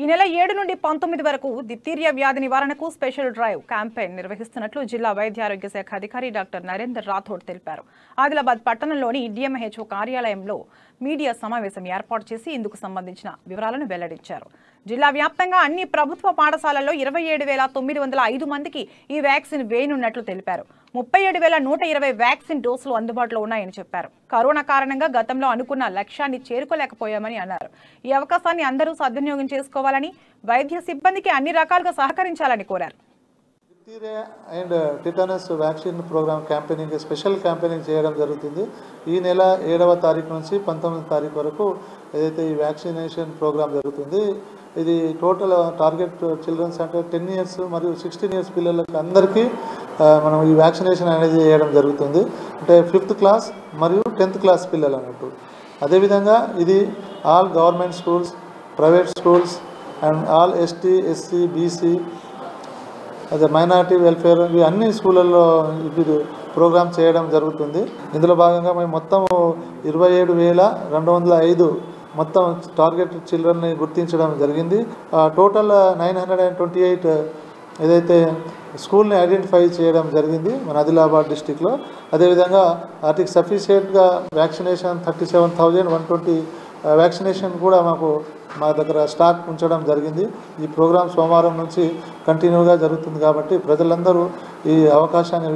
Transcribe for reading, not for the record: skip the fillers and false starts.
ఈ నెల 7 నుండి 19 వరకు డిప్తీరియా వ్యాధి నివారణకు స్పెషల్ డ్రైవ్ క్యాంపెయిన్ నిర్వహిస్తున్నట్లు జిల్లా వైద్య ఆరోగ్య శాఖ అధికారి డాక్టర్ నరేందర్ రాథోడ్ తెలిపారు. ఆదిలాబాద్ పట్టణంలోని డిఎంహెచ్ఓ కార్యాలయంలో మీడియా సమావేశం ఏర్పాటు చేసి ఇందుకు సంబంధించిన వివరాలను వెల్లడించారు. జిల్లా వ్యాప్తంగా అన్ని ప్రభుత్వ పాఠశాలల్లో 27,905 మందికి ఈ వ్యాక్సిన్ వేయనున్నట్లు తెలిపారు. 37,120 వ్యాక్సిన్ డోసులు అందుబాటులో ఉన్నాయని చెప్పారు. కరోనా కారణంగా గతంలో అనుకున్న లక్ష్యాన్ని చేరుకోలేకపోయామని అన్నారు. ఈ అవకాశాన్ని అందరూ సద్వినియోగం చేసుకోవాలని, వైద్య సిబ్బందికి అన్ని రకాలుగా సహకరించాలని కోరారు. Diphtheria and tetanus vaccine programme campaigning special campaigning చేయడం జరుగుతుంది. ఈ నెల 7వ తారీఖు నుంచి 19వ తారీఖు వరకు ఏదైతే ఈ వ్యాక్సినేషన్ ప్రోగ్రామ్ జరుగుతుంది, ఇది టోటల్ టార్గెట్ చిల్డ్రన్స్ అంటే 10 ఇయర్స్ మరియు 16 ఇయర్స్ పిల్లలకి అందరికీ మనం ఈ వ్యాక్సినేషన్ అనేది చేయడం జరుగుతుంది. అంటే 5th క్లాస్ మరియు 10th క్లాస్ పిల్లలు అన్నట్టు. అదేవిధంగా ఇది all government schools, private schools and all ST, SC, BC, అదే మైనారిటీ వెల్ఫేర్ ఇవి అన్ని స్కూళ్ళల్లో ఇది ప్రోగ్రామ్ చేయడం జరుగుతుంది. ఇందులో భాగంగా మేము మొత్తం 27,205 మొత్తం టార్గెట్ చిల్డ్రన్ని గుర్తించడం జరిగింది. టోటల్ 928 ఏదైతే స్కూల్ని ఐడెంటిఫై చేయడం జరిగింది మన ఆదిలాబాద్ డిస్టిక్లో. అదేవిధంగా వాటికి సఫిషియెంట్గా వ్యాక్సినేషన్ 37,120 వ్యాక్సినేషన్ కూడా మా దగ్గర స్టాక్ ఉంచడం జరిగింది. ఈ ప్రోగ్రాం సోమవారం నుంచి కంటిన్యూగా జరుగుతుంది కాబట్టి ప్రజలందరూ ఈ అవకాశాన్ని